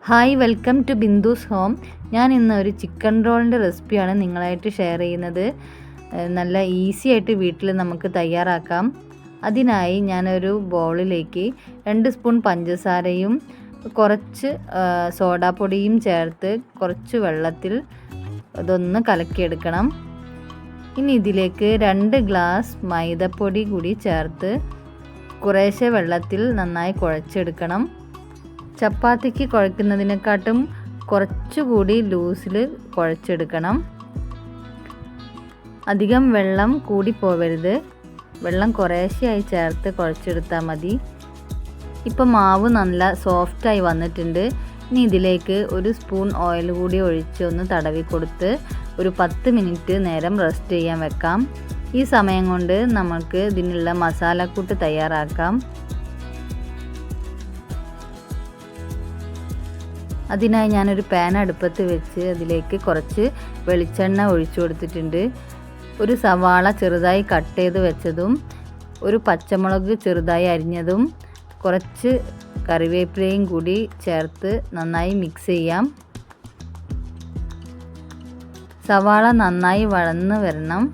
Hi, welcome to Bindu's home. ഞാൻ ഇന്ന് ഒരു ചിക്കൻ റോളിൻ്റെ റെസിപ്പിയാണ് നിങ്ങളായിട്ട് ഷെയർ ചെയ്യുന്നത്. നല്ല ഈസി ആയിട്ട് വീട്ടിൽ നമുക്ക് തയ്യാറാക്കാം. അതിനായി ഞാനൊരു ബൗളിലേക്ക് 2 സ്പൂൺ പഞ്ചസാരയും കുറച്ച് സോഡാപ്പൊടിയും ചേർത്ത് കുറച്ച് വെള്ളത്തിൽ ഇതൊന്ന് കലക്കിയെടുക്കണം. ഇനി ഇതിലേക്ക് 2 ഗ്ലാസ് മൈദപ്പൊടി കൂടി ചേർത്ത് കുറേശ്ശെ വെള്ളത്തിൽ നന്നായി കുഴച്ചെടുക്കണം. ചപ്പാത്തിക്ക് കുഴക്കുന്നതിനെക്കാട്ടും കുറച്ചുകൂടി ലൂസിൽ കുഴച്ചെടുക്കണം. അധികം വെള്ളം കൂടി പോവരുത്. വെള്ളം കുറേശ്ശെയായി ചേർത്ത് കുഴച്ചെടുത്താൽ മതി. ഇപ്പം മാവ് നല്ല സോഫ്റ്റായി വന്നിട്ടുണ്ട്. ഇനി ഇതിലേക്ക് 1 സ്പൂൺ ഓയിൽ കൂടി ഒഴിച്ച് ഒന്ന് തടവി കൊടുത്ത് ഒരു 10 മിനിറ്റ് നേരം റെസ്റ്റ് ചെയ്യാൻ വെക്കാം. ഈ സമയം കൊണ്ട് നമുക്ക് ഇതിനുള്ള മസാലക്കൂട്ട് തയ്യാറാക്കാം. അതിനായി ഞാനൊരു പാൻ അടുപ്പത്ത് വെച്ച് അതിലേക്ക് കുറച്ച് വെളിച്ചെണ്ണ ഒഴിച്ചു കൊടുത്തിട്ടുണ്ട്. ഒരു സവാള ചെറുതായി കട്ട് ചെയ്ത് വെച്ചതും ഒരു പച്ചമുളക് ചെറുതായി അരിഞ്ഞതും കുറച്ച് കറിവേപ്പിലയും കൂടി ചേർത്ത് നന്നായി മിക്സ് ചെയ്യാം. സവാള നന്നായി വഴന്ന് വരണം.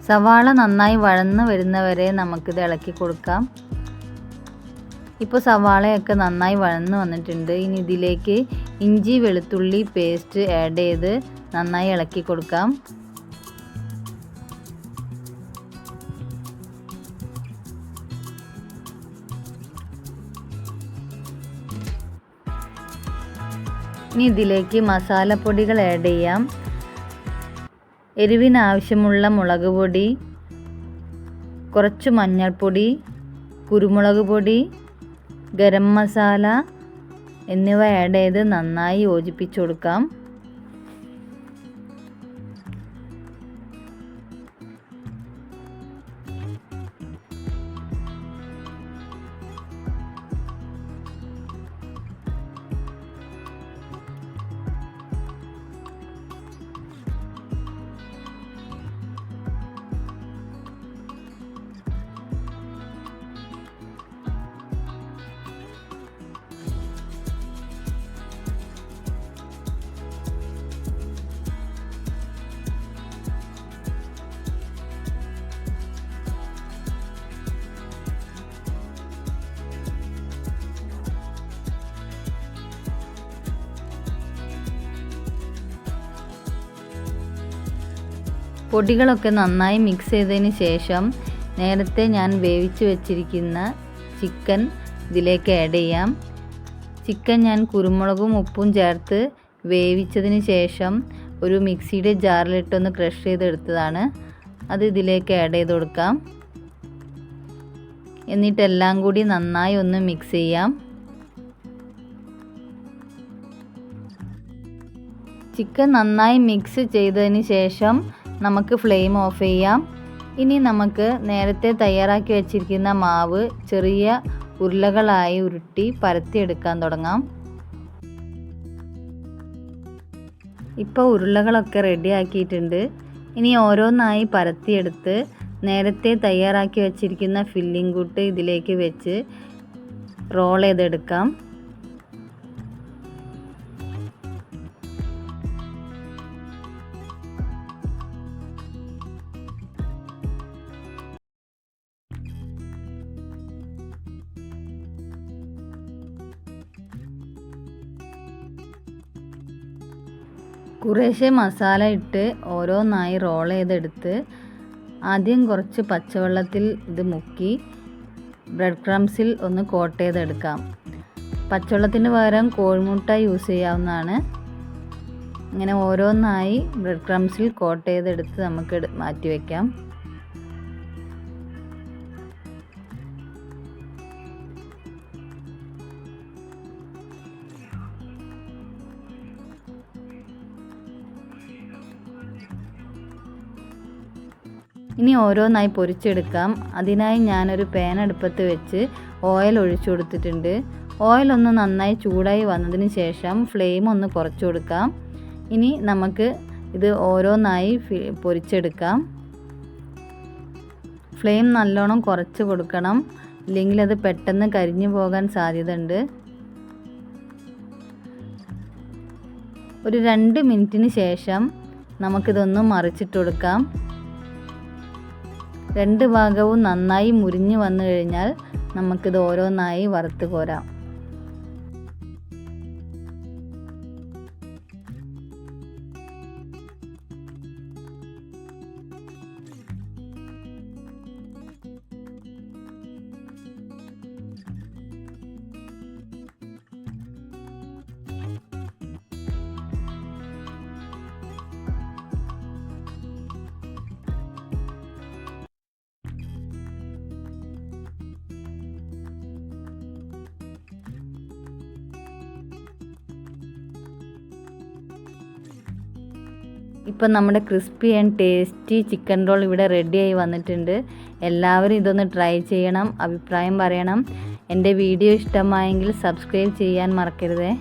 സവാള നന്നായി വഴന്ന് വരുന്നവരെ നമുക്കിത് ഇളക്കി കൊടുക്കാം. ഇപ്പോൾ സവാളയൊക്കെ നന്നായി വഴന്ന് വന്നിട്ടുണ്ട്. ഇനി ഇതിലേക്ക് ഇഞ്ചി വെളുത്തുള്ളി പേസ്റ്റ് ആഡ് ചെയ്ത് നന്നായി ഇളക്കി കൊടുക്കാം. ഇനി ഇതിലേക്ക് മസാലപ്പൊടികൾ ആഡ് ചെയ്യാം. എരിവിനാവശ്യമുള്ള മുളക് പൊടി, കുറച്ച് മഞ്ഞൾപ്പൊടി, കുരുമുളക് പൊടി, ഗരം മസാല എന്നിവ ആഡ് ചെയ്ത് നന്നായി യോജിപ്പിച്ചു കൊടുക്കാം. പൊടികളൊക്കെ നന്നായി മിക്സ് ചെയ്തതിന് ശേഷം നേരത്തെ ഞാൻ വേവിച്ച് വെച്ചിരിക്കുന്ന ചിക്കൻ ഇതിലേക്ക് ആഡ് ചെയ്യാം. ചിക്കൻ ഞാൻ കുരുമുളകും ഉപ്പും ചേർത്ത് വേവിച്ചതിന് ശേഷം ഒരു മിക്സിയുടെ ജാറിലിട്ടൊന്ന് ക്രഷ് ചെയ്തെടുത്തതാണ്. അത് ഇതിലേക്ക് ആഡ് ചെയ്ത് കൊടുക്കാം. എന്നിട്ടെല്ലാം കൂടി നന്നായി ഒന്ന് മിക്സ് ചെയ്യാം. ചിക്കൻ നന്നായി മിക്സ് ചെയ്തതിന് ശേഷം നമുക്ക് ഫ്ലെയിം ഓഫ് ചെയ്യാം. ഇനി നമുക്ക് നേരത്തെ തയ്യാറാക്കി വെച്ചിരിക്കുന്ന മാവ് ചെറിയ ഉരുളകളായി ഉരുട്ടി പരത്തിയെടുക്കാൻ തുടങ്ങാം. ഇപ്പോൾ ഉരുളകളൊക്കെ റെഡി ആക്കിയിട്ടുണ്ട്. ഇനി ഓരോന്നായി പരത്തിയെടുത്ത് നേരത്തെ തയ്യാറാക്കി വെച്ചിരിക്കുന്ന ഫില്ലിംഗ് കൂട്ട് ഇതിലേക്ക് വെച്ച് റോൾ ചെയ്തെടുക്കാം. കുറേശ്ശെ മസാല ഇട്ട് ഓരോന്നായി റോൾ ചെയ്തെടുത്ത് ആദ്യം കുറച്ച് പച്ചവെള്ളത്തിൽ ഇത് മുക്കി ബ്രെഡ് ക്രംസിൽ ഒന്ന് കോട്ട് ചെയ്തെടുക്കാം. പച്ചവെള്ളത്തിന് പകരം കോഴിമുട്ട യൂസ് ചെയ്യാവുന്നതാണ്. ഇങ്ങനെ ഓരോന്നായി ബ്രെഡ് ക്രംസിൽ കോട്ട് ചെയ്തെടുത്ത് നമുക്ക് മാറ്റി വയ്ക്കാം. ഇനി ഓരോന്നായി പൊരിച്ചെടുക്കാം. അതിനായി ഞാനൊരു പാൻ അടുപ്പത്ത് വെച്ച് ഓയിൽ ഒഴിച്ചു കൊടുത്തിട്ടുണ്ട്. ഓയിൽ ഒന്ന് നന്നായി ചൂടായി വന്നതിന് ശേഷം ഫ്ലെയിം ഒന്ന് കുറച്ച് കൊടുക്കാം. ഇനി നമുക്ക് ഇത് ഓരോന്നായി പൊരിച്ചെടുക്കാം. ഫ്ലെയിം നല്ലോണം കുറച്ച് കൊടുക്കണം, ഇല്ലെങ്കിൽ അത് പെട്ടെന്ന് കരിഞ്ഞു പോകാൻ സാധ്യതയുണ്ട്. ഒരു 2 മിനിറ്റിന് ശേഷം നമുക്കിതൊന്ന് മറിച്ചിട്ട് കൊടുക്കാം. 2 ഭാഗവും നന്നായി മുരിഞ്ഞ് വന്നു കഴിഞ്ഞാൽ നമുക്കിത് ഓരോന്നായി വറുത്ത് കോരാം. ഇപ്പം നമ്മുടെ crispy and tasty chicken roll ഇവിടെ റെഡിയായി വന്നിട്ടുണ്ട്. എല്ലാവരും ഇതൊന്ന് ട്രൈ ചെയ്യണം, അഭിപ്രായം പറയണം. എൻ്റെ വീഡിയോ ഇഷ്ടമായെങ്കിൽ സബ്സ്ക്രൈബ് ചെയ്യാൻ മറക്കരുതേ.